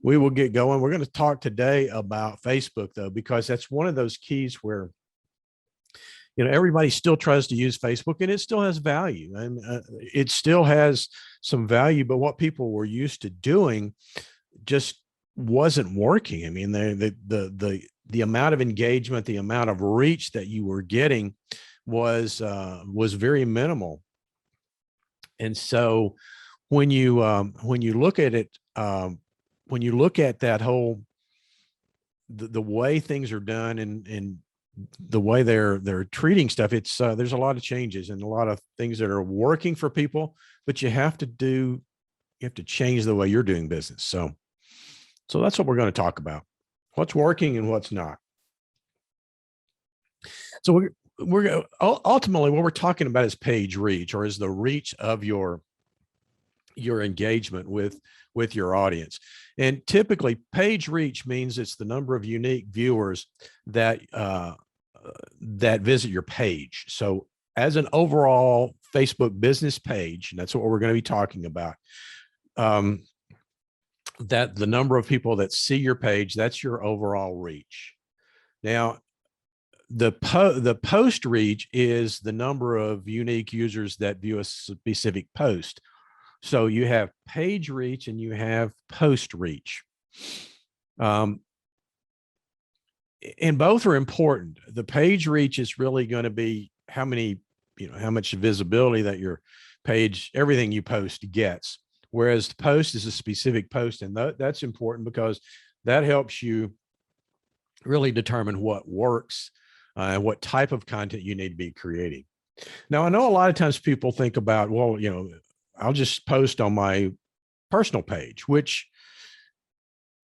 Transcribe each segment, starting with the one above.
We will get going. We're going to talk today about Facebook, though, because that's one of those keys where, everybody still tries to use Facebook and it still has value, and it still has some value, but what people were used to doing just wasn't working. I mean, the amount of engagement, the amount of reach that you were getting was very minimal. And so when you look at it, when you look at that whole the way things are done and the way they're treating stuff, it's there's a lot of changes and a lot of things that are working for people, but you have to change the way you're doing business. So that's what we're going to talk about: what's working and what's not. So we're ultimately what we're talking about is page reach, or is the reach of your engagement with your audience. And typically page reach means it's the number of unique viewers that that visit your page. So as an overall Facebook business page, and that's what we're going to be talking about, that the number of people that see your page, that's your overall reach. Now, the post reach is the number of unique users that view a specific post. So you have page reach and you have post reach. And both are important. The page reach is really going to be how much visibility that your page, everything you post gets. Whereas the post is a specific post, and that's important because that helps you really determine what works and what type of content you need to be creating. Now, I know a lot of times people think about, well, I'll just post on my personal page, which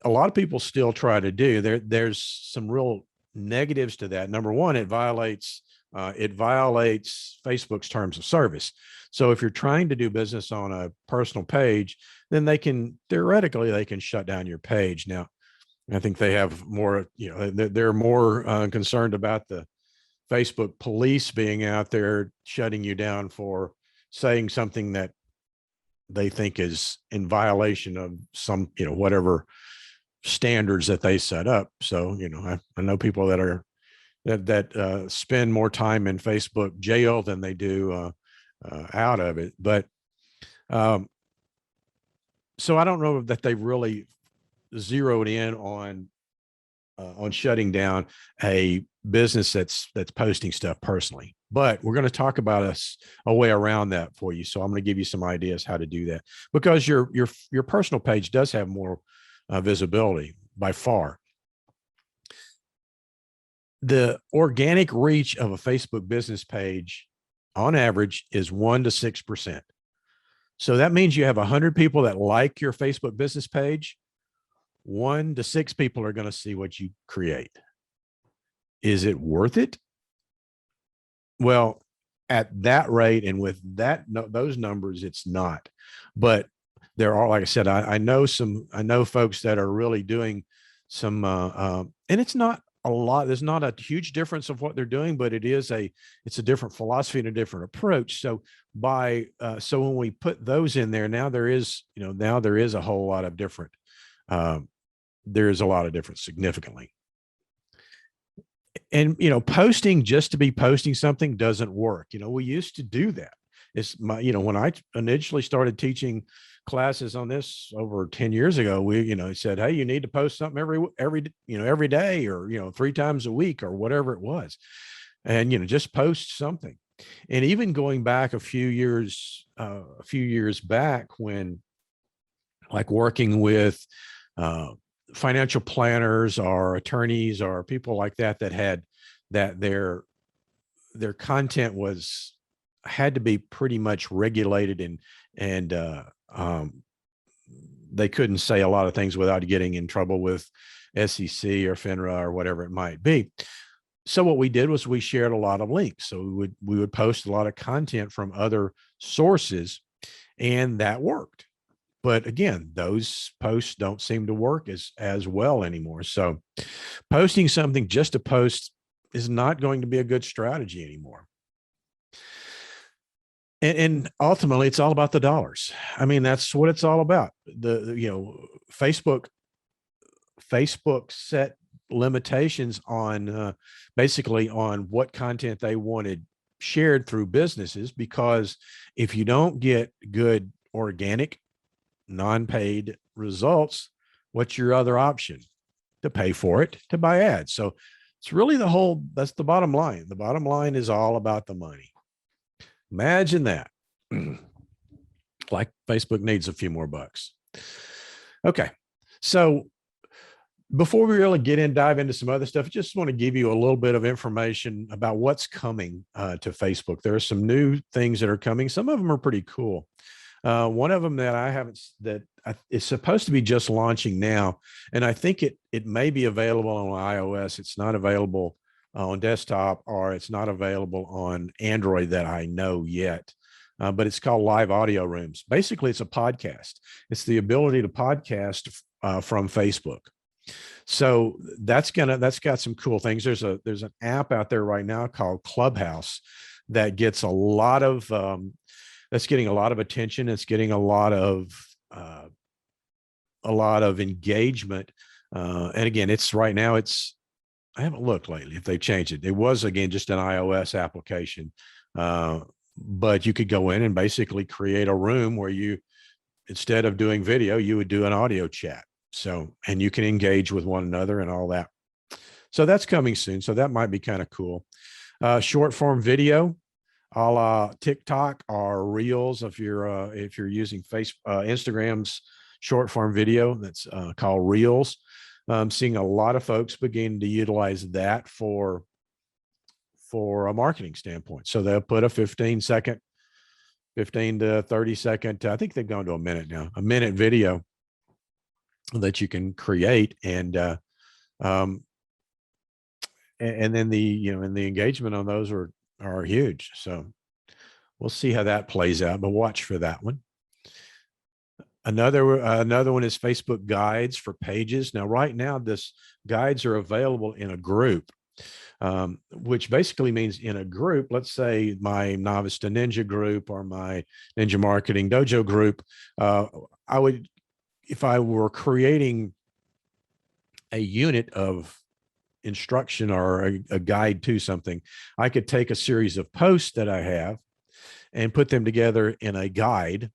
a lot of people still try to do. There's some real negatives to that. Number one, it violates Facebook's terms of service. So if you're trying to do business on a personal page, then theoretically they can shut down your page. Now, I think they have more, they're more concerned about the Facebook police being out there shutting you down for saying something that they think is in violation of some, whatever standards that they set up. So, I know people that spend more time in Facebook jail than they do out of it. But so I don't know that they really zeroed in on shutting down a business that's posting stuff personally. But we're going to talk about a way around that for you. So I'm going to give you some ideas how to do that, because your personal page does have more visibility by far. The organic reach of a Facebook business page on average is 1 to 6%. So that means you have 100 people that like your Facebook business page. 1 to 6 people are going to see what you create. Is it worth it? Well, at that rate and with those numbers, it's not. But there are, like I said, I know folks that are really doing some, and it's not a lot. There's not a huge difference of what they're doing, but it's a different philosophy and a different approach. So so when we put those in there, now there is a whole lot of different. There is a lot of difference significantly. And, posting just to be posting something doesn't work. We used to do that. When I initially started teaching classes on this over 10 years ago, we, said, hey, you need to post something every day, or, 3 times a week, or whatever it was. And, just post something. And even going back a few years back, when like working with, financial planners or attorneys or people like that had that their content had to be pretty much regulated, and they couldn't say a lot of things without getting in trouble with SEC or FINRA or whatever it might be. So what we did was we shared a lot of links. So we would post a lot of content from other sources, and that worked. But again, those posts don't seem to work as well anymore. So posting something just to post is not going to be a good strategy anymore. And ultimately, it's all about the dollars. I mean, that's what it's all about. Facebook Facebook set limitations on basically on what content they wanted shared through businesses, because if you don't get good organic non-paid results, what's your other option? To pay for it, to buy ads. So it's really that's the bottom line. The bottom line is all about the money. Imagine that. Like Facebook needs a few more bucks. Okay. So before we really dive into some other stuff, I just want to give you a little bit of information about what's coming to Facebook. There are some new things that are coming. Some of them are pretty cool. One of them that I haven't, that is supposed to be just launching now, and I think it may be available on iOS. It's not available on desktop, or it's not available on Android that I know yet. But it's called Live Audio Rooms. Basically, it's a podcast. It's the ability to podcast from Facebook. So that's got some cool things. There's an app out there right now called Clubhouse that gets that's getting a lot of attention. It's getting a lot of engagement. And again, right now I haven't looked lately if they've changed it. It was, again, just an iOS application, but you could go in and basically create a room where instead of doing video, you would do an audio chat. So, and you can engage with one another and all that. So that's coming soon. So that might be kind of cool. Short form video, a la TikTok or Reels. If you're using Instagram's short form video, that's called Reels. I'm seeing a lot of folks begin to utilize that for a marketing standpoint. So they'll put a 15 to 30 second, I think they've gone to a minute now, a minute video that you can create, and then and the engagement on those are huge. So we'll see how that plays out, but watch for that one. Another one is Facebook guides for pages. Now, right now, this guides are available in a group, which basically means in a group, let's say my Novice to Ninja group or my Ninja Marketing Dojo group, I would, if I were creating a unit of instruction or a guide to something, I could take a series of posts that I have and put them together in a guide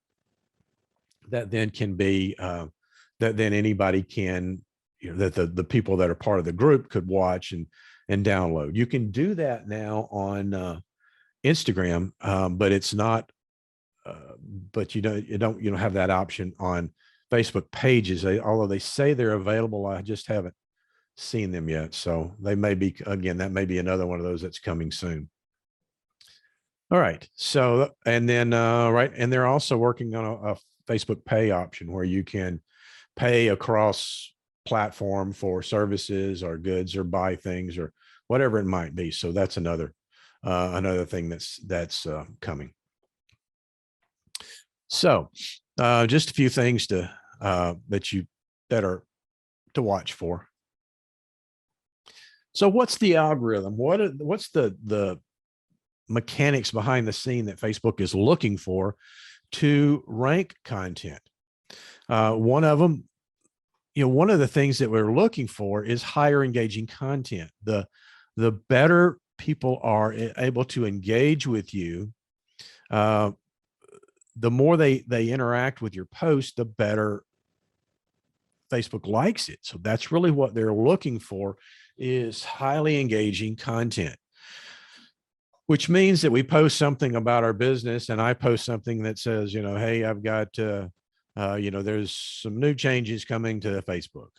that then can be, that then anybody can, that the people that are part of the group could watch and download. You can do that now on Instagram, but it's not, but you don't have that option on Facebook pages. Although they say they're available, I just haven't seen them yet. So they may be, again, that may be another one of those that's coming soon. All right. So, and then, right. And they're also working on a Facebook Pay option where you can pay across platform for services or goods or buy things or whatever it might be. So that's another thing that's coming. So just a few things that are to watch for. So what's the algorithm? What's the mechanics behind the scene that Facebook is looking for to rank content? One of them, one of the things that we're looking for is higher engaging content. The better people are able to engage with you, the more they interact with your post, the better Facebook likes it. So that's really what they're looking for, is highly engaging content, which means that we post something about our business and I post something that says, hey, I've got, there's some new changes coming to Facebook.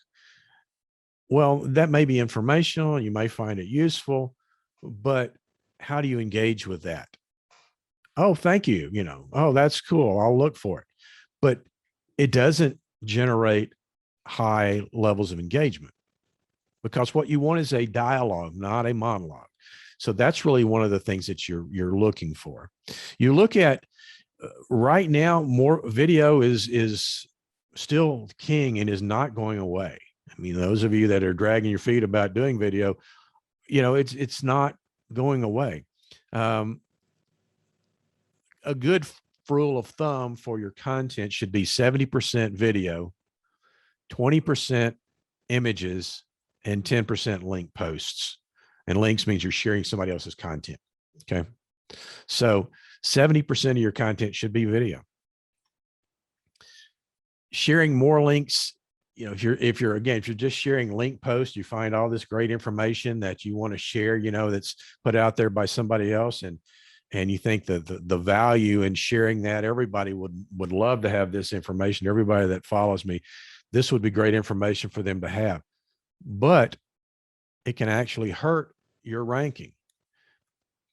Well, that may be informational. You may find it useful, but how do you engage with that? Oh, thank you. Oh, that's cool. I'll look for it. But it doesn't generate high levels of engagement, because what you want is a dialogue, not a monologue. So that's really one of the things that you're looking for. You look at right now, more video is still king and is not going away. I mean, those of you that are dragging your feet about doing video, it's not going away. A good rule of thumb for your content should be 70% video, 20% images, and 10% link posts. And links means you're sharing somebody else's content. Okay. So 70% of your content should be video. Sharing more links, if you're just sharing link posts, you find all this great information that you want to share, that's put out there by somebody else, and you think that the value in sharing that, everybody would love to have this information. Everybody that follows me, this would be great information for them to have, but it can actually hurt your ranking.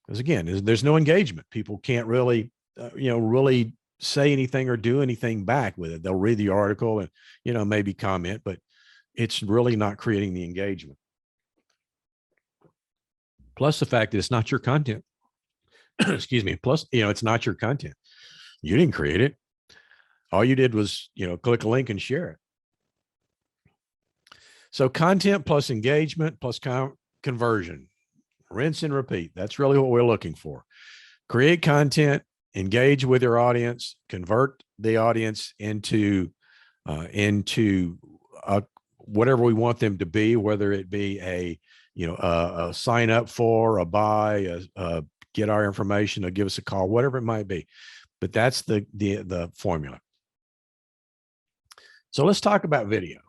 Because again, there's no engagement. People can't really, really say anything or do anything back with it. They'll read the article and, maybe comment, but it's really not creating the engagement. Plus the fact that it's not your content. Excuse me. Plus, it's not your content. You didn't create it. All you did was, click a link and share it. So content plus engagement plus conversion, rinse and repeat. That's really what we're looking for. Create content, engage with your audience, convert the audience into whatever we want them to be, whether it be a sign up for, a buy, get our information, or give us a call, whatever it might be. But that's the formula. So let's talk about video.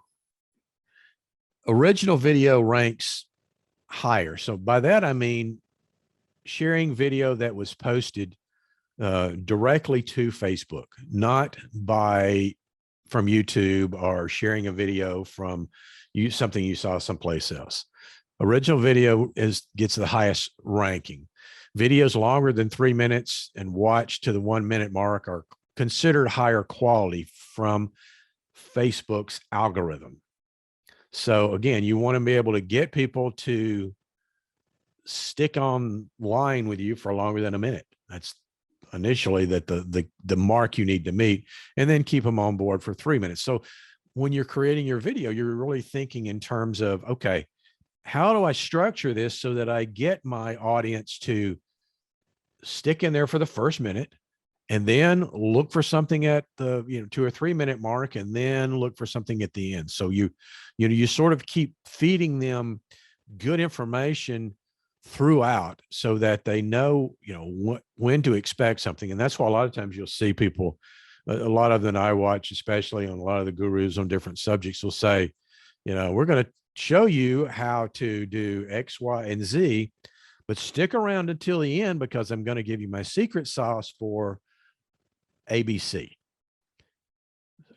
Original video ranks higher. So by that, I mean sharing video that was posted directly to Facebook, not from YouTube, or sharing a video from something you saw someplace else. Original video gets the highest ranking. Videos longer than 3 minutes and watched to the 1 minute mark are considered higher quality from Facebook's algorithm. So again, you want to be able to get people to stick online with you for longer than a minute. That's initially the mark you need to meet, and then keep them on board for 3 minutes. So when you're creating your video, you're really thinking in terms of, okay, how do I structure this so that I get my audience to stick in there for the first minute, and then look for something at the 2 or 3 minute mark, and then look for something at the end. So you sort of keep feeding them good information throughout, so that they know when to expect something. And that's why a lot of times you'll see people, a lot of them I watch, especially on a lot of the gurus on different subjects, will say, we're going to show you how to do X, Y, and Z, but stick around until the end, because I'm going to give you my secret sauce for ABC.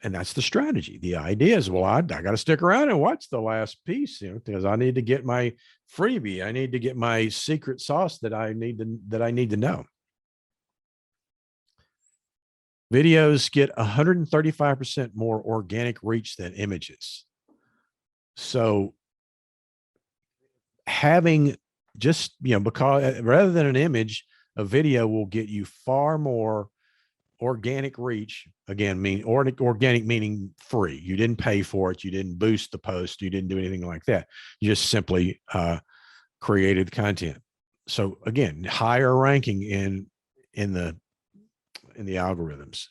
And that's the strategy. The idea is, well, I got to stick around and watch the last piece, because I need to get my freebie. I need to get my secret sauce that I need to know. Videos get 135% more organic reach than images. So having just, because rather than an image, a video will get you far more organic reach. Again, organic meaning free. You didn't pay for it. You didn't boost the post. You didn't do anything like that. You just simply created content. So again, higher ranking in the algorithms.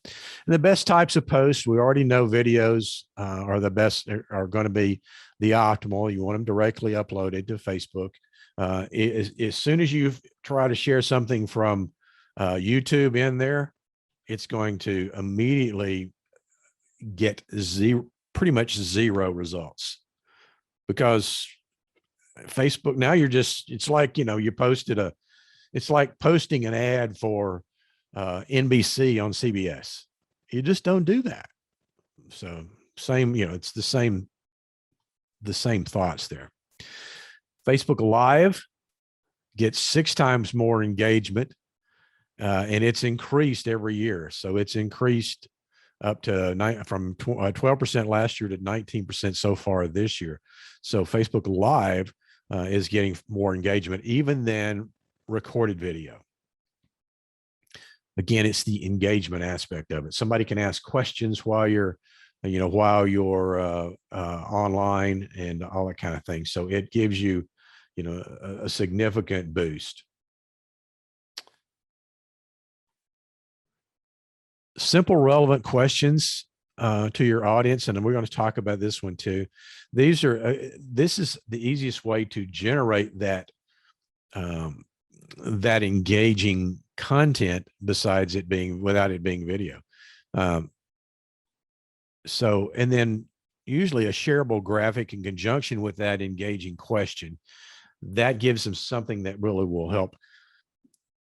And the best types of posts, we already know videos are the best, are going to be the optimal. You want them directly uploaded to Facebook. As soon as you try to share something from YouTube in there, it's going to immediately get pretty much zero results, because Facebook, now it's like, it's like posting an ad for NBC on CBS. You just don't do that. So it's the same thoughts there. Facebook Live gets 6 times more engagement, and it's increased every year. So it's increased up to from 12% last year to 19% so far this year. So Facebook Live is getting more engagement even than recorded video. Again, it's the engagement aspect of it. Somebody can ask questions while you're online and all that kind of thing. So it gives you, a significant boost. Simple, relevant questions to your audience, and we're going to talk about this one too. These are this is the easiest way to generate that that engaging content besides it being without it being video. So, and then usually a shareable graphic in conjunction with that engaging question, that gives them something that really will help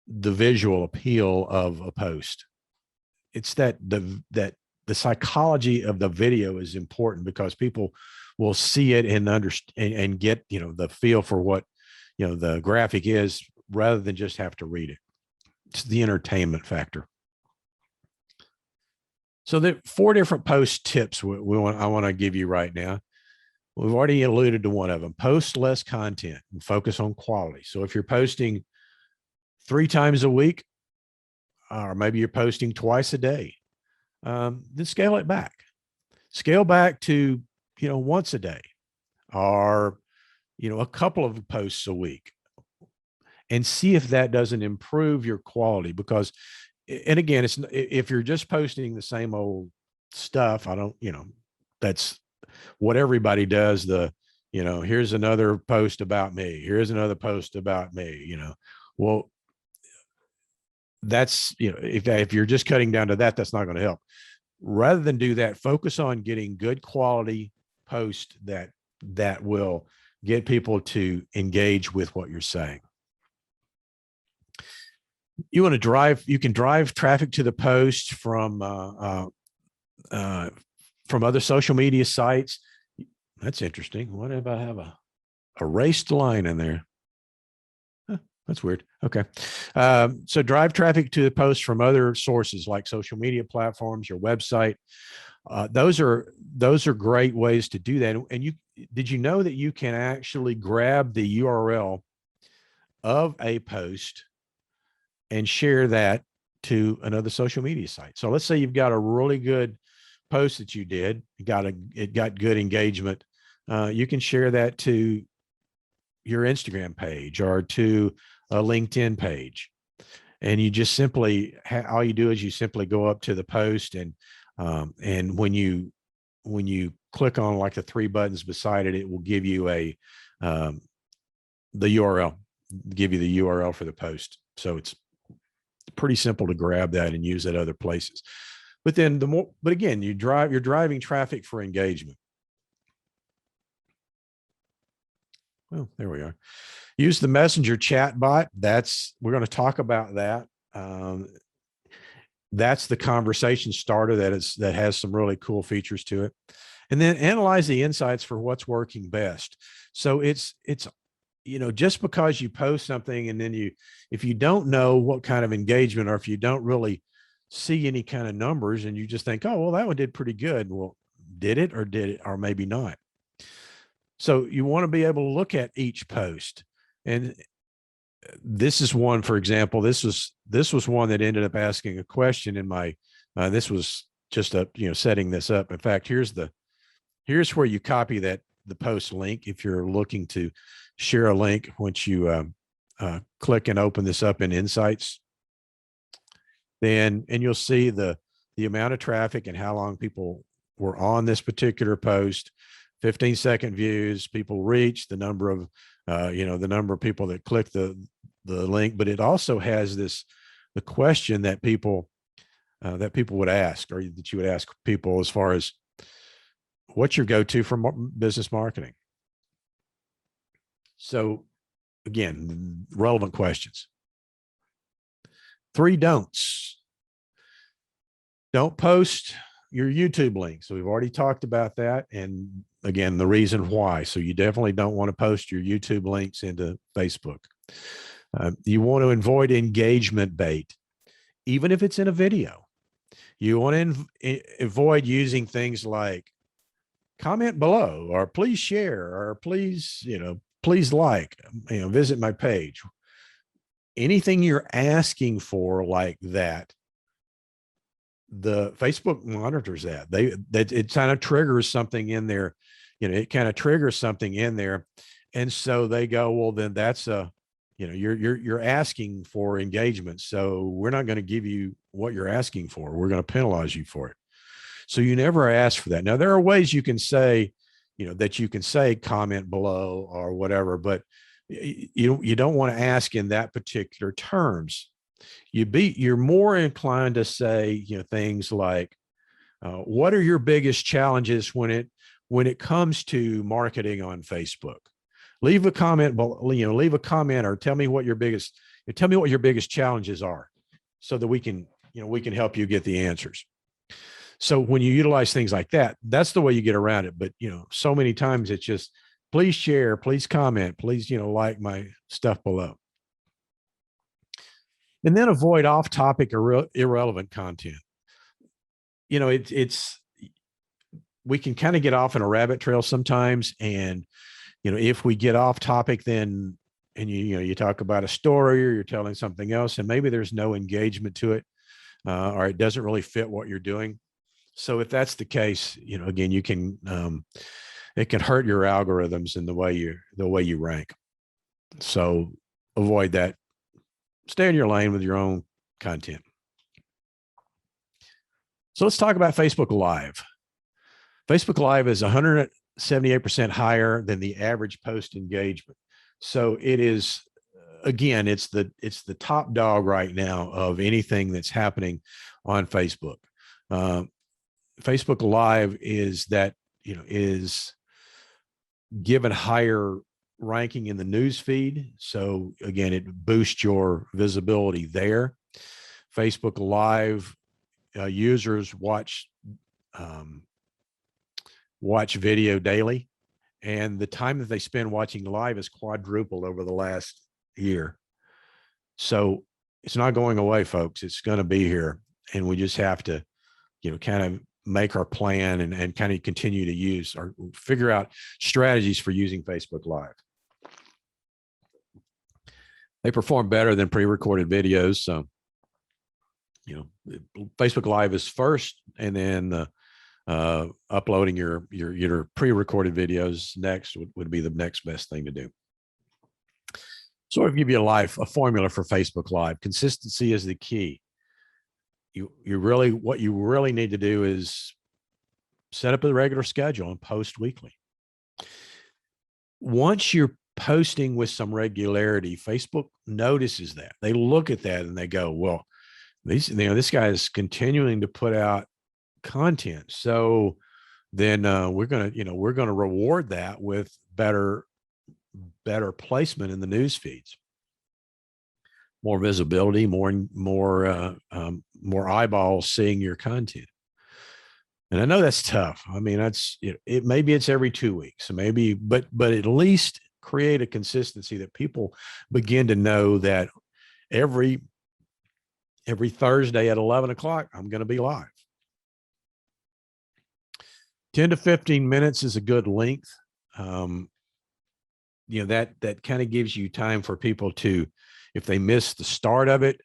the visual appeal of a post. It's that the psychology of the video is important because people will see it and understand and get, you know, the feel for what, you know, the graphic is rather than just have to read it. It's the entertainment factor. So the 4 different post tips I want to give you right now. We've already alluded to one of them. Post less content and focus on quality. So if you're posting 3 times a week, or maybe you're posting twice a day, then scale it back. Scale back to, you know, once a day, or, you know, a couple of posts a week, and see if that doesn't improve your quality. Because, and again, it's, if you're just posting the same old stuff, I don't, you know, that's what everybody does. The, you know, here's another post about me. Here's another post about me, you know. Well, that's, you know, if you're just cutting down to that, that's not going to help. Rather than do that, focus on getting good quality posts that will get people to engage with what you're saying. You want to drive, you can drive traffic to the post from other social media sites. That's interesting. What if I have a erased line in there? Huh, that's weird. Okay. So drive traffic to the post from other sources like social media platforms, your website. Those are great ways to do that. And did you know that you can actually grab the URL of a post and share that to another social media site? So let's say you've got a really good post that you did, it got good engagement. You can share that to your Instagram page or to a LinkedIn page. And you just simply, all you do is you simply go up to the post, and when you click on like the 3 buttons beside it, it will give you the URL, give you the URL for the post. So it's pretty simple to grab that and use at other places. But then but again, you're driving traffic for engagement. Well, there we are. Use the messenger chat bot. We're going to talk about that. That's the conversation starter that has some really cool features to it. And then analyze the insights for what's working best. So it's, you know, just because you post something and then if you don't know what kind of engagement, or if you don't really see any kind of numbers and you just think, oh, well, that one did pretty good. Well, did it or maybe not? So you want to be able to look at each post. And this is one, for example, this was one that ended up asking a question in my, this was just setting this up. In fact, here's where you copy the post link. If you're looking to share a link, once you click and open this up in Insights, and you'll see the amount of traffic and how long people were on this particular post, 15-second views, people reached, the number of, the number of people that clicked the link. But it also has the question that people would ask, or that you would ask people, as far as what's your go-to for business marketing. So again, relevant questions. 3 don'ts. Don't post your YouTube link. So we've already talked about that. And again, the reason why. So you definitely don't want to post your YouTube links into Facebook. You want to avoid engagement bait, even if it's in a video. You want to avoid using things like comment below, or please share, or please like, visit my page. Anything you're asking for like that, the Facebook monitors that. It kind of triggers something in there, it kind of triggers something in there. And so they go, well, then that's you're asking for engagement. So we're not going to give you what you're asking for. We're going to penalize you for it. So you never ask for that. Now, there are ways you can say, that you can say comment below or whatever, but you don't want to ask in that particular terms. You're more inclined to say, things like, what are your biggest challenges when it comes to marketing on Facebook? Leave a comment, leave a comment, or tell me what your biggest challenges are, so that we can help you get the answers. So when you utilize things like that, that's the way you get around it. But, so many times it's just, please share, please comment, please, like my stuff below. And then avoid off topic or irrelevant content. We can kind of get off in a rabbit trail sometimes. And, if we get off topic, then, and you talk about a story, or you're telling something else, and maybe there's no engagement to it, or it doesn't really fit what you're doing. So if that's the case, again, you can, it can hurt your algorithms and the way you rank. So avoid that. Stay in your lane with your own content. So let's talk about Facebook Live. Facebook Live is 178% higher than the average post engagement. So it is, again, it's the top dog right now of anything that's happening on Facebook. Facebook Live is given higher ranking in the news feed. So again, it boosts your visibility there. Facebook Live users watch video daily, and the time that they spend watching live is quadrupled over the last year. So it's not going away, folks. It's going to be here, and we just have to, kind of make our plan and kind of continue to use or figure out strategies for using Facebook Live. They perform better than pre-recorded videos. So, Facebook Live is first, and then uploading your pre-recorded videos next would be the next best thing to do. So I'll give you a formula for Facebook Live. Consistency is the key. What you really need to do is set up a regular schedule and post weekly. Once you're posting with some regularity, Facebook notices that. They look at that and they go, well, this guy is continuing to put out content. So then we're going to reward that with better placement in the news feeds. More visibility, more eyeballs seeing your content. And I know that's tough. I mean, that's maybe it's every 2 weeks, so maybe, but at least create a consistency that people begin to know that every Thursday at 11 o'clock, I'm going to be live. 10 to 15 minutes is a good length. That kind of gives you time for people to, if they miss the start of it,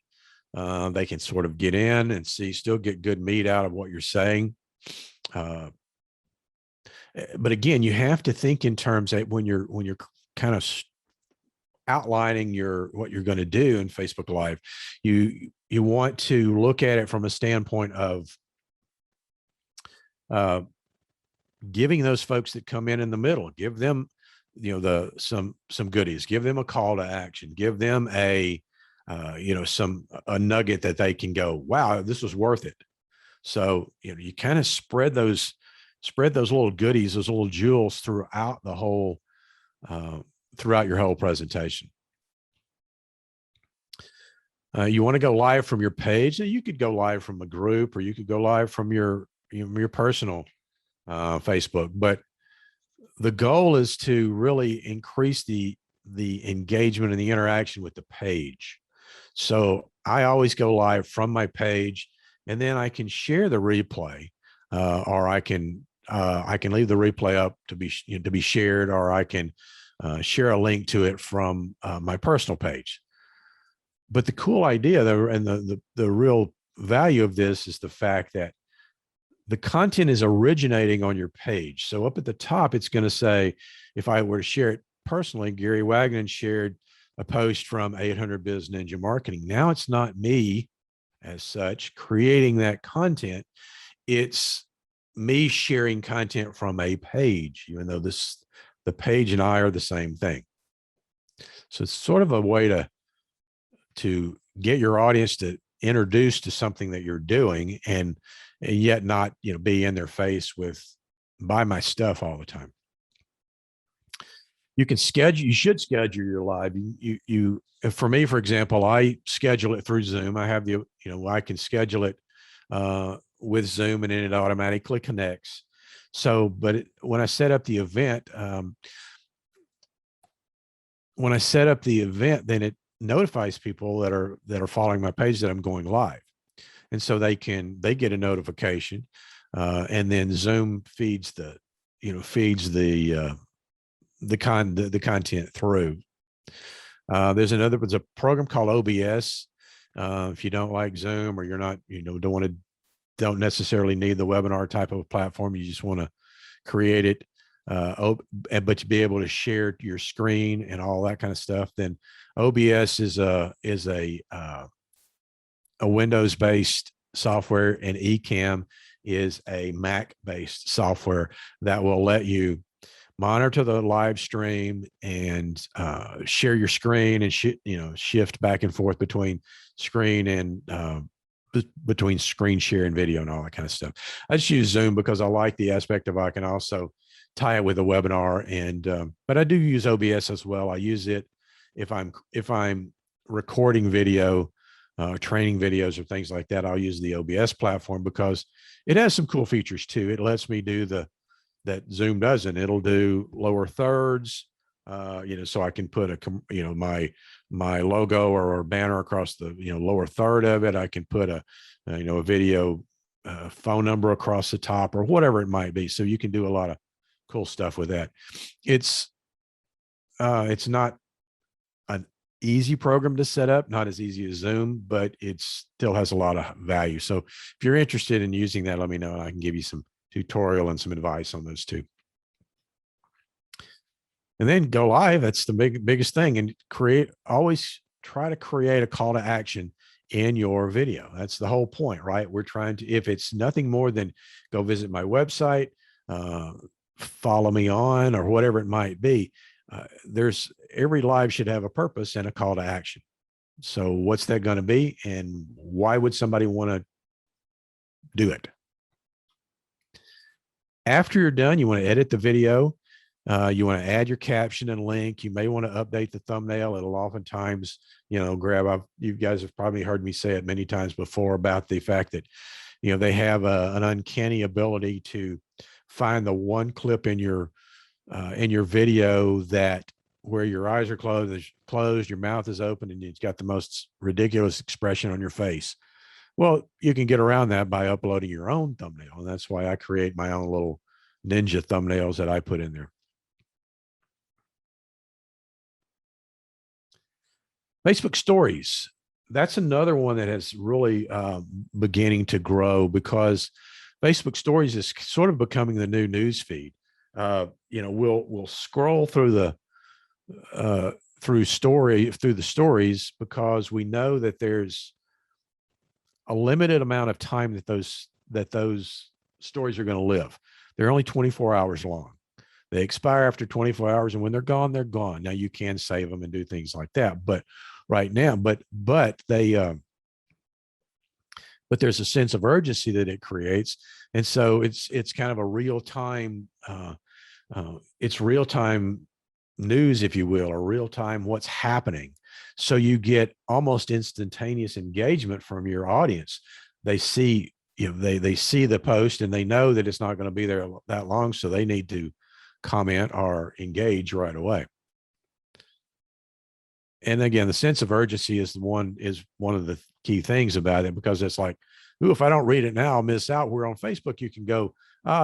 they can sort of get in and still get good meat out of what you're saying. But again, you have to think in terms that when you're kind of outlining what you're going to do in Facebook Live, you want to look at it from a standpoint of giving those folks that come in the middle, give them some goodies, give them a call to action, give them a nugget that they can go, wow, this was worth it. So you kind of spread those little goodies, those little jewels throughout the whole throughout your whole presentation. You want to go live from your page. Now, you could go live from a group, or you could go live from your personal Facebook, but the goal is to really increase the engagement and the interaction with the page. So I always go live from my page, and then I can share the replay, or I can leave the replay up to be shared, or I can share a link to it from my personal page. But the cool idea, and the real value of this, is the fact that the content is originating on your page. So up at the top, it's going to say, if I were to share it personally, Gary Wagnon shared a post from 800 Biz Ninja Marketing. Now it's not me as such creating that content. It's me sharing content from a page, even though the page and I are the same thing. So it's sort of a way to get your audience to introduce to something that you're doing, and yet not, be in their face with buy my stuff all the time. You should schedule your live. For me, for example, I schedule it through Zoom. I have I can schedule it with Zoom, and then it automatically connects. So, but when I set up the event, then it notifies people that are following my page that I'm going live, and so they get a notification, and then Zoom feeds the content through. There's a program called OBS. If you don't like Zoom, or you're not, don't necessarily need the webinar type of platform, you just want to create it, but to be able to share your screen and all that kind of stuff, then OBS is a Windows-based software, and Ecamm is a Mac-based software that will let you monitor the live stream and share your screen and shift back and forth between screen and between screen share and video and all that kind of stuff. I just use Zoom because I like the aspect of I can also tie it with a webinar, and but I do use OBS as well. I use it if I'm recording video, training videos or things like that. I'll use the OBS platform because it has some cool features too. It lets me do that Zoom doesn't. It'll do lower thirds, so I can put my logo or banner across the lower third of it. I can put a video phone number across the top, or whatever it might be. So you can do a lot of cool stuff with that. It's not an easy program to set up, not as easy as Zoom, but it still has a lot of value. So if you're interested in using that, let me know, and I can give you some tutorial and some advice on those two. And then go live. That's the biggest thing. And always try to create a call to action in your video. That's the whole point, right? We're trying to, if it's nothing more than go visit my website, follow me on, or whatever it might be, every live should have a purpose and a call to action. So what's that going to be, and why would somebody want to do it? After you're done, you want to edit the video. You want to add your caption and link. You may want to update the thumbnail. It'll oftentimes, you guys have probably heard me say it many times before about the fact that, they have an uncanny ability to find the one clip in your video that where your eyes are closed, your mouth is open, and it's got the most ridiculous expression on your face. Well, you can get around that by uploading your own thumbnail. And that's why I create my own little ninja thumbnails that I put in there. Facebook stories. That's another one that has really beginning to grow, because Facebook stories is sort of becoming the new news feed. We'll scroll through the stories because we know that there's a limited amount of time that those stories are going to live. They're only 24 hours long. They expire after 24 hours, and when they're gone, they're gone. Now you can save them and do things like that, but right now, but there's a sense of urgency that it creates, and so it's kind of a real time. It's real time news, if you will, or real time what's happening. So you get almost instantaneous engagement from your audience. They see, they see the post, and they know that it's not going to be there that long, so they need to comment or engage right away. And again, the sense of urgency is one of the key things about it, because it's like, ooh, if I don't read it now, I'll miss out. Where on Facebook, you can go,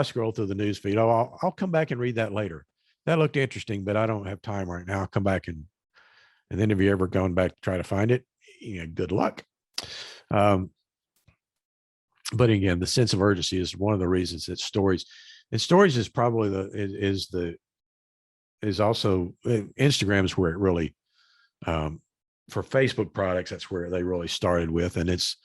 scroll through the news feed. Oh, I'll come back and read that later. That looked interesting, but I don't have time right now. I'll come back and then have you ever gone back to try to find it? Good luck. But again, the sense of urgency is one of the reasons that stories is probably is also Instagram is where it really, for Facebook products, that's where they really started with. And it's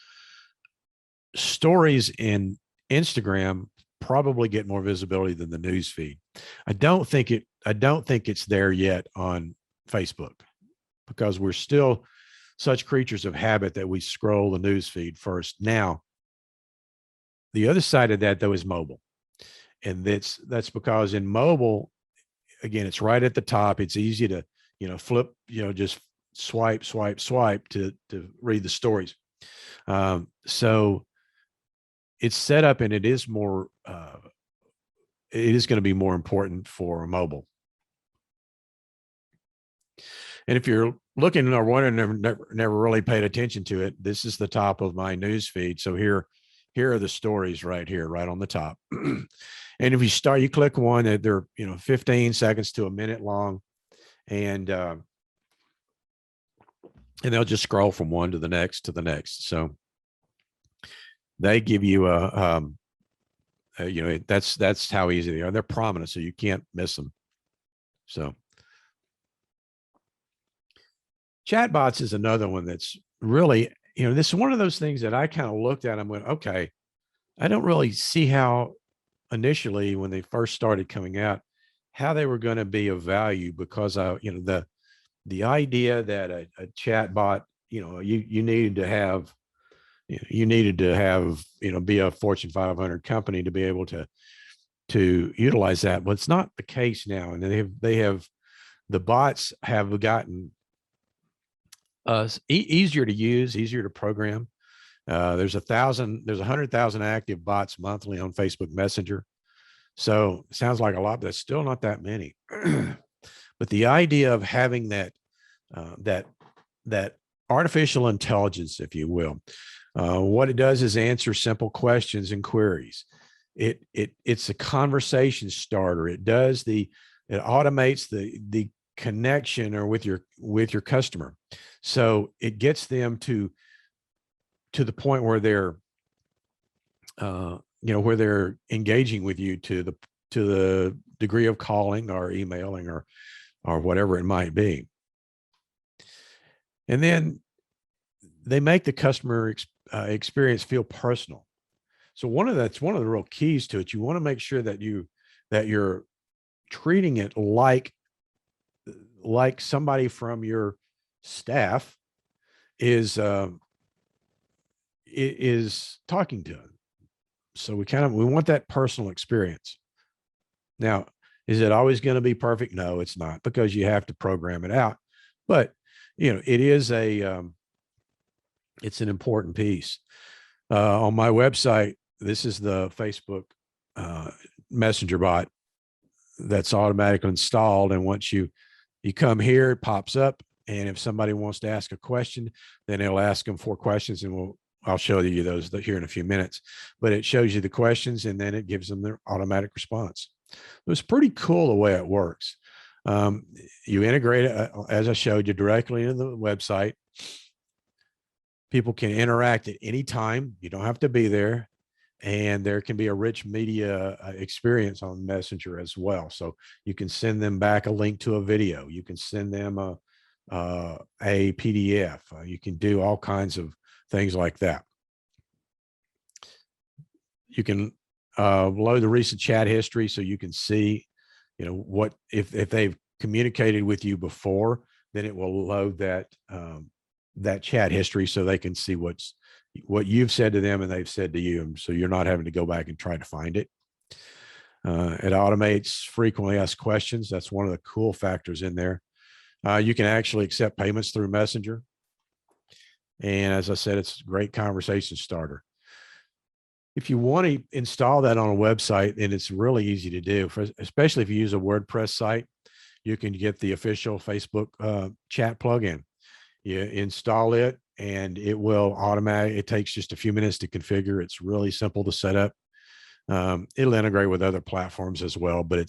stories in Instagram probably get more visibility than the news feed. I don't think it's there yet on Facebook, because we're still such creatures of habit that we scroll the news feed first. Now, the other side of that though is mobile. And that's because in mobile, again, it's right at the top. It's easy to, flip, just swipe to read the stories. So it's set up, and it is going to be more important for mobile. And if you're looking or wondering, never really paid attention to it, this is the top of my news feed. So here are the stories right here, right on the top. And if you click one, they're 15 seconds to a minute long, and they'll just scroll from one to the next to the next. So they give you that's how easy they are. They're prominent, so you can't miss them. So chatbots is another one that's really, this is one of those things that I kind of looked at and went, okay, I don't really see how initially when they first started coming out, how they were going to be of value, because the idea that a chatbot, you needed to have be a Fortune 500 company to be able to utilize that. Well, it's not the case now. And the bots have gotten easier to use, easier to program. There's 100,000 active bots monthly on Facebook Messenger. So it sounds like a lot, but it's still not that many. But the idea of having that artificial intelligence, if you will, what it does is answer simple questions and queries. It's a conversation starter. It automates the connection or with your customer. So it gets them to the point where they're where they're engaging with you to the degree of calling or emailing or whatever it might be. And then they make the customer experience feel personal. So that's one of the real keys to it. You want to make sure that you're treating it like somebody from your staff is talking to them. So we want that personal experience. Now, is it always going to be perfect? No, it's not, because you have to program it out. But it is it's an important piece. On my website, this is the Facebook Messenger bot that's automatically installed. And once you come here, it pops up. And if somebody wants to ask a question, then it'll ask them 4 questions, and I'll show you those here in a few minutes. But it shows you the questions, and then it gives them their automatic response. It was pretty cool the way it works. You integrate it, as I showed you, directly into the website. People can interact at any time. You don't have to be there. And there can be a rich media experience on Messenger as well. So you can send them back a link to a video. You can send them a PDF. You can do all kinds of things like that. You can load the recent chat history, so you can see, what if they've communicated with you before, then it will load that chat history, so they can see what you've said to them and they've said to you. So you're not having to go back and try to find it. It automates frequently asked questions. That's one of the cool factors in there. You can actually accept payments through Messenger. And as I said, it's a great conversation starter. If you want to install that on a website, and it's really easy to do, especially if you use a WordPress site, you can get the official Facebook chat plugin. You install it, and it will it takes just a few minutes to configure. It's really simple to set up. It'll integrate with other platforms as well, but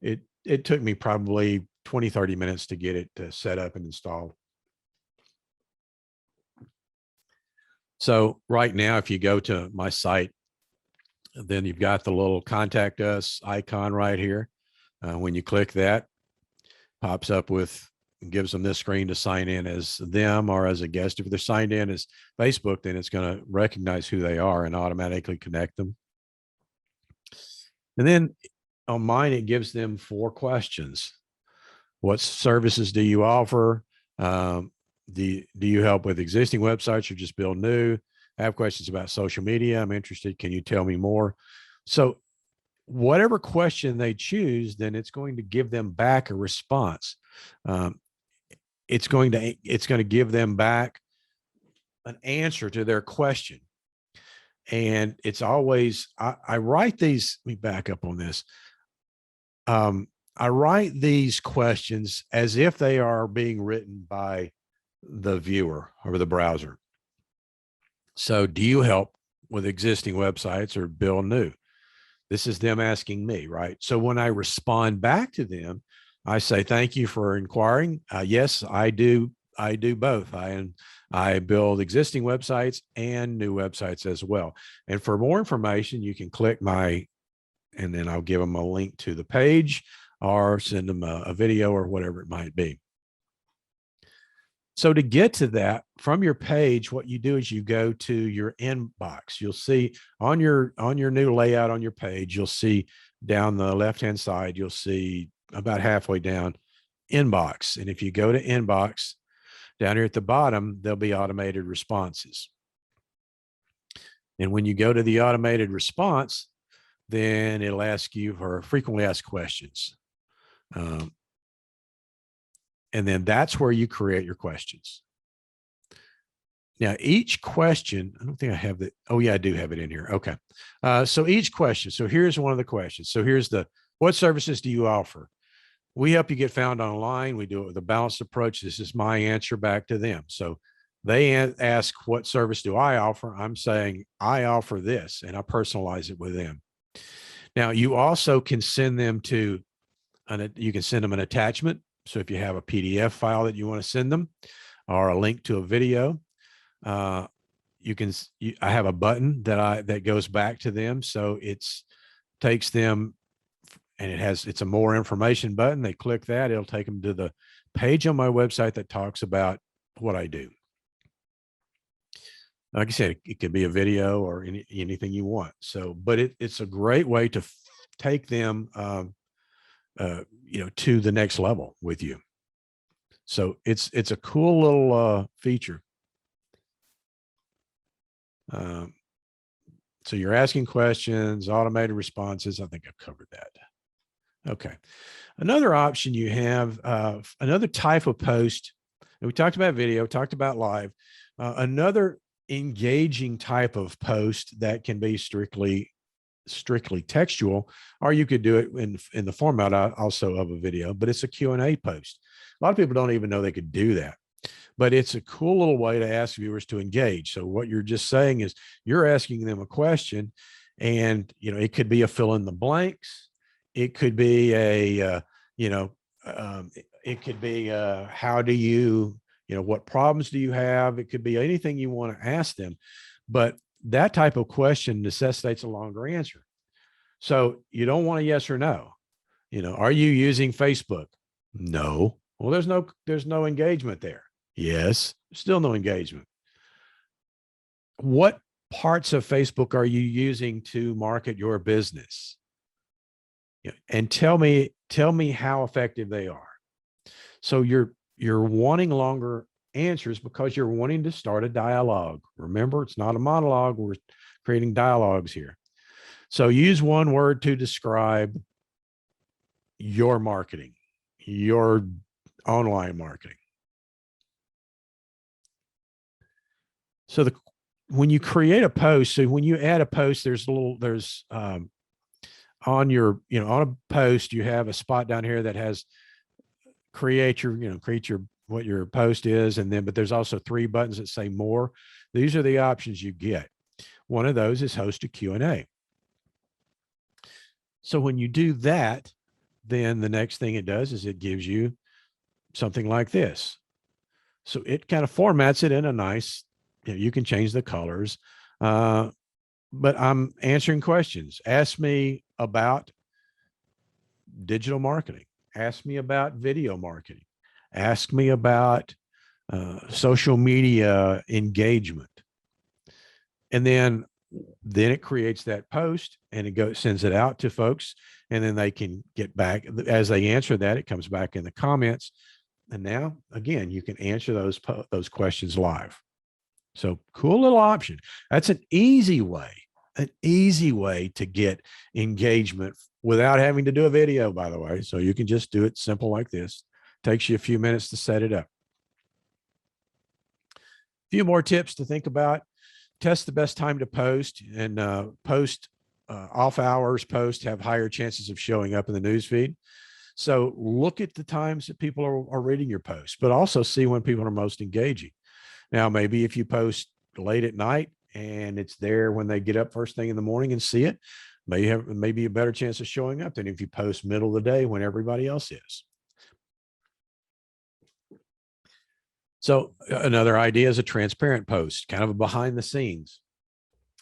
it took me probably 20-30 minutes to get it set up and installed. So right now, if you go to my site, then you've got the little contact us icon right here. When you click that, pops up gives them this screen to sign in as them or as a guest. If they're signed in as Facebook, then it's going to recognize who they are and automatically connect them. And then on mine, it gives them 4 questions. What services do you offer? Do you help with existing websites or just build new? I have questions about social media. I'm interested. Can you tell me more? So whatever question they choose, then it's going to give them back a response. Um, it's going to give them back an answer to their question. And it's always, I write these, let me back up on this. I write these questions as if they are being written by the viewer or the browser. So do you help with existing websites or build new? This is them asking me, right? So when I respond back to them, I say, thank you for inquiring. Yes, I do. I do both. I build existing websites and new websites as well. And for more information, you can click and then I'll give them a link to the page or send them a video or whatever it might be. So to get to that from your page, what you do is you go to your inbox. You'll see on your new layout on your page, you'll see down the left-hand side, you'll see about halfway down inbox. And if you go to inbox down here at the bottom, there'll be automated responses. And when you go to the automated response, then it'll ask you for frequently asked questions. And then that's where you create your questions. Now, each question, I don't think I have that. Oh, yeah, I do have it in here. Okay. So each question. So here's one of the questions. So here's what services do you offer? We help you get found online. We do it with a balanced approach. This is my answer back to them. So they ask, what service do I offer? I'm saying, I offer this, and I personalize it with them. Now, you also can send them you can send them an attachment. So if you have a PDF file that you want to send them or a link to a video, I have a button that goes back to them. So takes them and it's a more information button. They click that, it'll take them to the page on my website that talks about what I do. Like I said, it could be a video or anything you want. So, but it's a great way to take them, to the next level with you. So it's a cool little feature. So you're asking questions, automated responses. I think I've covered that. Okay. Another option you have, another type of post, and we talked about video, talked about live, another engaging type of post that can be strictly textual, or you could do it in the format also of a video, but it's a Q&A post. A lot of people don't even know they could do that, but it's a cool little way to ask viewers to engage. So what you're just saying is you're asking them a question, and it could be a fill in the blanks. It could be it could be how do you, what problems do you have? It could be anything you want to ask them, but that type of question necessitates a longer answer. So you don't want a yes or no. Are you using Facebook? No. Well, there's no engagement there. Yes, still no engagement. What parts of Facebook are you using to market your business? And tell me how effective they are. So you're wanting longer answers because you're wanting to start a dialogue. Remember, it's not a monologue. We're creating dialogues here. So use one word to describe your marketing, your online marketing. So when you create a post, so when you add a post, there's on your, on a post, you have a spot down here that has create what your post is. And then, but there's also 3 buttons that say more. These are the options you get. One of those is host a Q&A. So when you do that, then the next thing it does is it gives you something like this. So it kind of formats it in a nice, you can change the colors, but I'm answering questions. Ask me about digital marketing. Ask me about video marketing. Ask me about social media engagement. And then Then it creates that post and it sends it out to folks, and then they can get back as they answer that. It comes back in the comments, and now again you can answer those questions live. So cool little option. That's an easy way to get engagement without having to do a video, by the way. So you can just do it simple like this. Takes you a few minutes to set it up. A few more tips to think about. Test the best time to post, and post off hours posts have higher chances of showing up in the newsfeed. So look at the times that people are reading your posts, but also see when people are most engaging. Now, maybe if you post late at night and it's there when they get up first thing in the morning and see it, maybe a better chance of showing up than if you post middle of the day when everybody else is. So another idea is a transparent post, kind of a behind the scenes.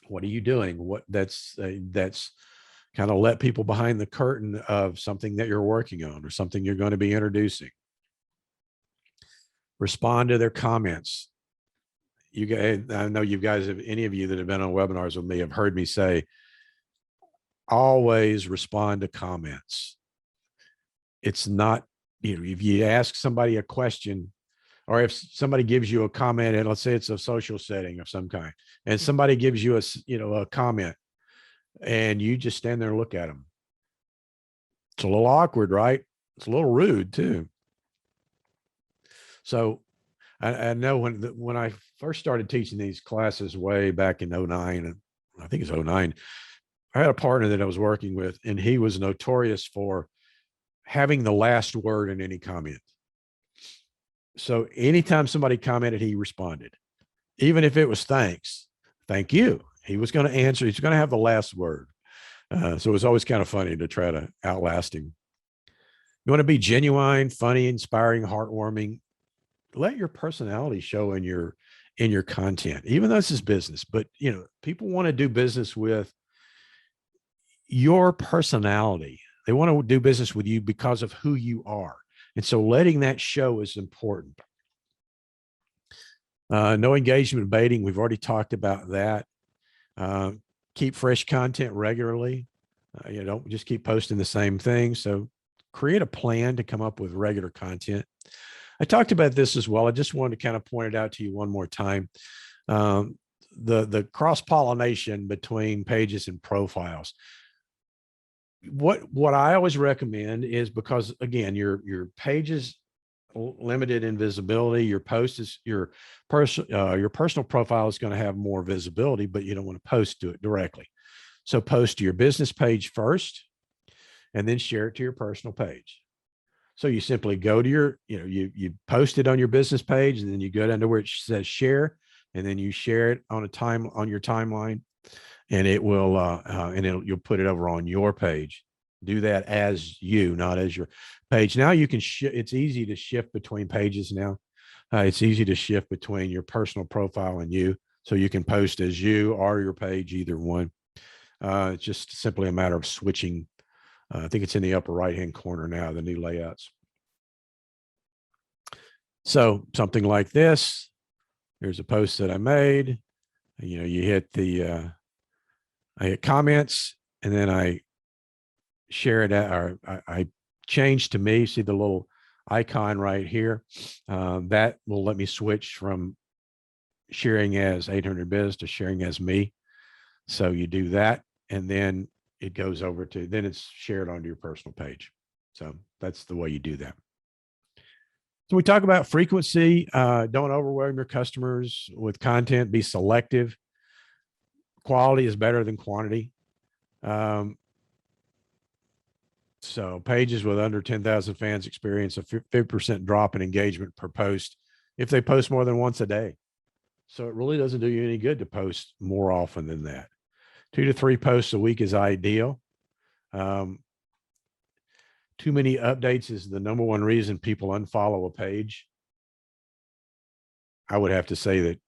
What are you doing? That's kind of let people behind the curtain of something that you're working on or something you're going to be introducing. Respond to their comments. You guys, I know you guys have, any of you that have been on webinars with me have heard me say, always respond to comments. It's not, if you ask somebody a question, or if somebody gives you a comment, and let's say it's a social setting of some kind, and somebody gives you a comment, and you just stand there and look at them. It's a little awkward, right? It's a little rude too. So I know when I first started teaching these classes way back in 09, I think it's 09, I had a partner that I was working with, and he was notorious for having the last word in any comment. So anytime somebody commented, he responded, even if it was thanks, thank you. He was going to answer. He's going to have the last word. So it was always kind of funny to try to outlast him. You want to be genuine, funny, inspiring, heartwarming. Let your personality show in your content, even though this is business. But people want to do business with your personality. They want to do business with you because of who you are. And so letting that show is important. No engagement baiting. We've already talked about that. Keep fresh content regularly. Don't just keep posting the same thing. So create a plan to come up with regular content. I talked about this as well. I just wanted to kind of point it out to you one more time. The cross-pollination between pages and profiles. What I always recommend is, because again, your page is limited in visibility. Your post is your personal profile is going to have more visibility, but you don't want to post to it directly. So post to your business page first, and then share it to your personal page. So you simply go to your, you post it on your business page, and then you go down to where it says share, and then you share it on your timeline, and it will, you'll put it over on your page. Do that as you, not as your page. Now you can, it's easy to shift between pages now. It's easy to shift between your personal profile and you. So you can post as you or your page, either one. It's just simply a matter of switching. I think it's in the upper right-hand corner now, the new layouts. So something like this, here's a post that I made. You hit I hit comments, and then I share it or I change to me. See the little icon right here? That will let me switch from sharing as 800 Biz to sharing as me. So you do that, and then it goes over to, then it's shared onto your personal page. So that's the way you do that. So we talk about frequency. Don't overwhelm your customers with content. Be selective. Quality is better than quantity. So pages with under 10,000 fans experience a 50% drop in engagement per post if they post more than once a day. So it really doesn't do you any good to post more often than that. 2 to 3 posts a week is ideal. Too many updates is the number one reason people unfollow a page. I would have to say that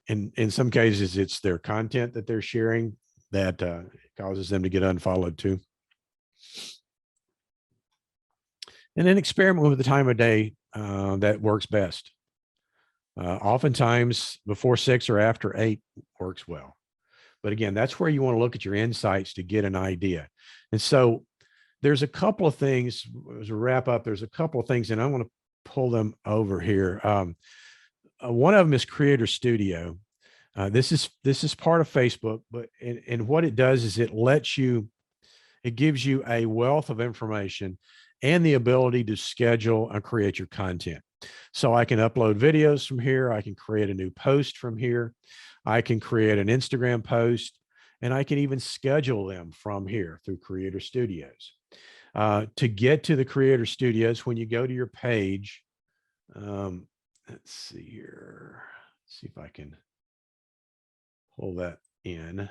in some cases, it's their content that they're sharing that causes them to get unfollowed too. And then experiment with the time of day that works best. Oftentimes before 6 or after 8 works well. But again, that's where you want to look at your insights to get an idea. And so there's a couple of things as a wrap up. There's a couple of things, and I want to pull them over here. One of them is Creator Studio. This is part of Facebook, but and what it does is it gives you a wealth of information and the ability to schedule and create your content. So I can upload videos from here. I can create a new post from here. I can create an Instagram post, and I can even schedule them from here through Creator Studios. To get to the Creator Studios, when you go to your page, let's see here. Let's see if I can pull that in.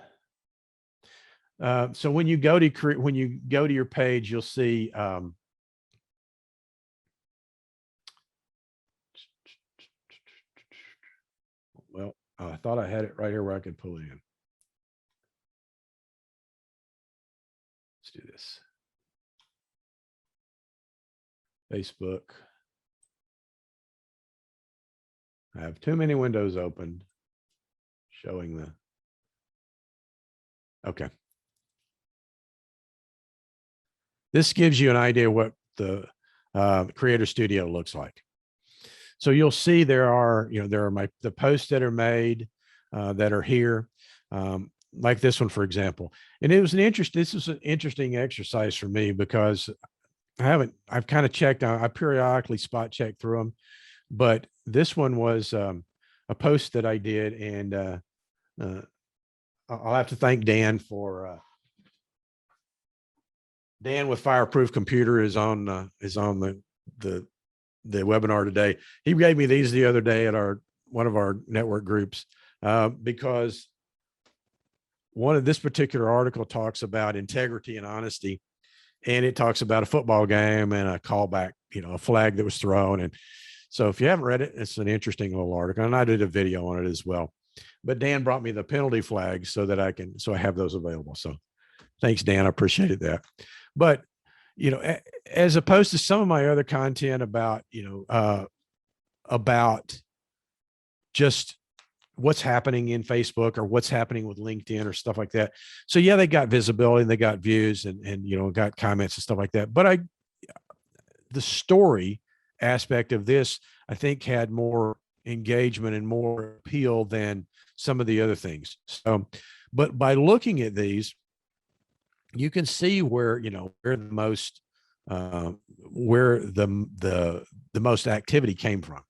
So when you go to your page, you'll see well, I thought I had it right here where I could pull it in. Let's do this. Facebook. I have too many windows open showing the, okay. This gives you an idea what the Creator Studio looks like. So you'll see there are the posts that are made that are here, like this one, for example. And this was an interesting exercise for me because I've kind of checked, I periodically spot check through them, but this one was a post that I did, and I'll have to thank Dan for Dan with Fireproof Computer is on the webinar today. He gave me these the other day at one of our network groups because this particular article talks about integrity and honesty, and it talks about a football game and a callback, a flag that was thrown. And so if you haven't read it, it's an interesting little article, and I did a video on it as well. But Dan brought me the penalty flags so that I have those available. So thanks, Dan. I appreciated that. But, as opposed to some of my other content about just what's happening in Facebook or what's happening with LinkedIn or stuff like that. So yeah, they got visibility and they got views and got comments and stuff like that. But the story aspect of this, I think, had more engagement and more appeal than some of the other things. So, but by looking at these, you can see where the most activity came from.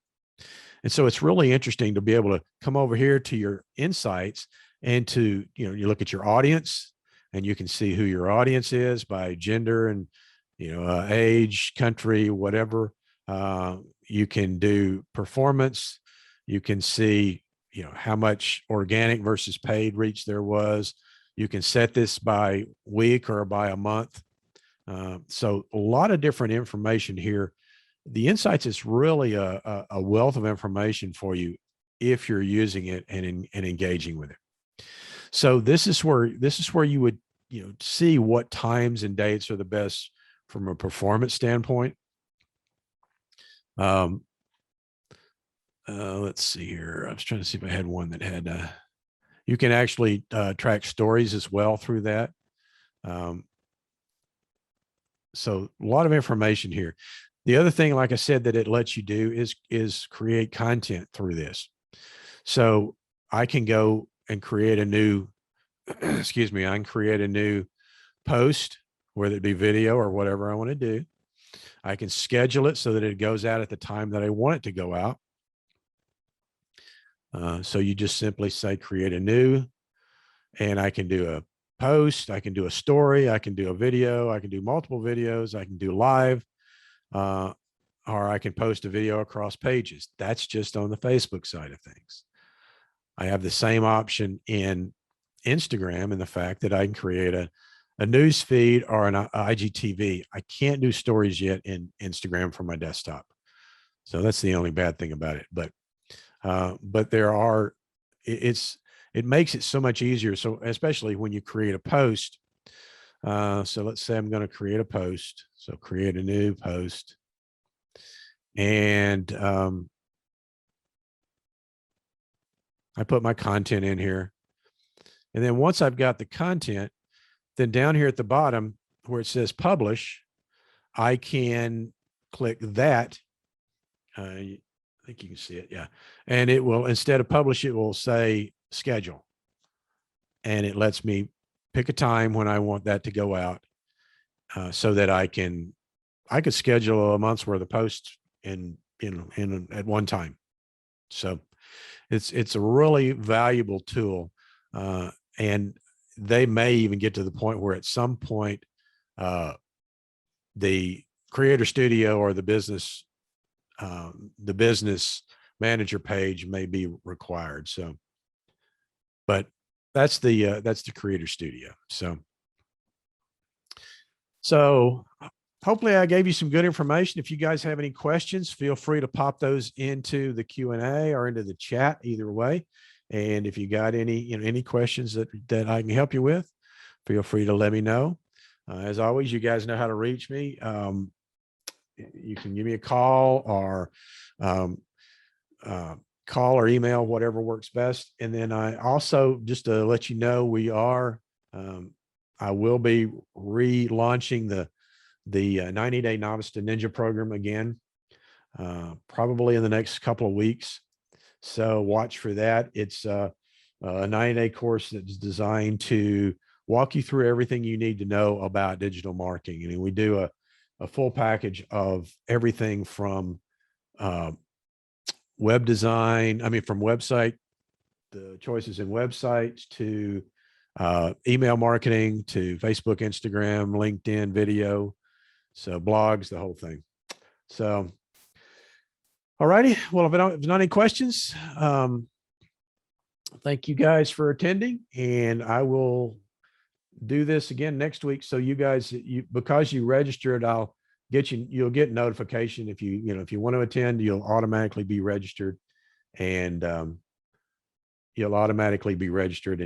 And so it's really interesting to be able to come over here to your insights and to, you look at your audience, and you can see who your audience is by gender and, age, country, whatever. You can do performance. You can see, how much organic versus paid reach there was. You can set this by week or by a month. So a lot of different information here. The insights is really a wealth of information for you if you're using it and engaging with it. So this is where you would see what times and dates are the best from a performance standpoint. Let's see here. I was trying to see if I had one that had. You can actually track stories as well through that. So a lot of information here. The other thing, like I said, that it lets you do is create content through this. So I can go and create a new, excuse me, I can create a new post, whether it be video or whatever I want to do. I can schedule it so that it goes out at the time that I want it to go out. So you just simply say, create a new, and I can do a post, I can do a story, I can do a video, I can do multiple videos, I can do live, or I can post a video across pages. That's just on the Facebook side of things. I have the same option in Instagram in the fact that I can create a news feed or an IGTV. I can't do stories yet in Instagram from my desktop. So that's the only bad thing about it. But it makes it so much easier. So especially when you create a post. So let's say I'm going to create a post. So create a new post. And I put my content in here. And then once I've got the content, then down here at the bottom where it says publish, I can click that. I think you can see it. Yeah. And it will, instead of publish, it will say schedule. And it lets me pick a time when I want that to go out, so that I could schedule a month's worth of posts in at one time. So it's a really valuable tool. And they may even get to the point where at some point, the Creator Studio or the business manager page may be required. So, but that's the Creator Studio. So hopefully I gave you some good information. If you guys have any questions, feel free to pop those into the Q&A or into the chat, either way. And if you got any questions that I can help you with, feel free to let me know. As always, you guys know how to reach me. You can give me a call or email, whatever works best. And then I also, just to let you know, I will be relaunching the 90-day Novice to Ninja program again, probably in the next couple of weeks. So watch for that. It's a 90-day course that's designed to walk you through everything you need to know about digital marketing. I mean, we do a full package of everything from web design, from website, the choices in websites, to email marketing, to Facebook, Instagram, LinkedIn, video, so blogs, the whole thing. So, all righty. Well, if there's not any questions, thank you guys for attending, and I will do this again next week. So you guys, because you registered, you'll get notification if if you want to attend, you'll automatically be registered, and you'll automatically be registered.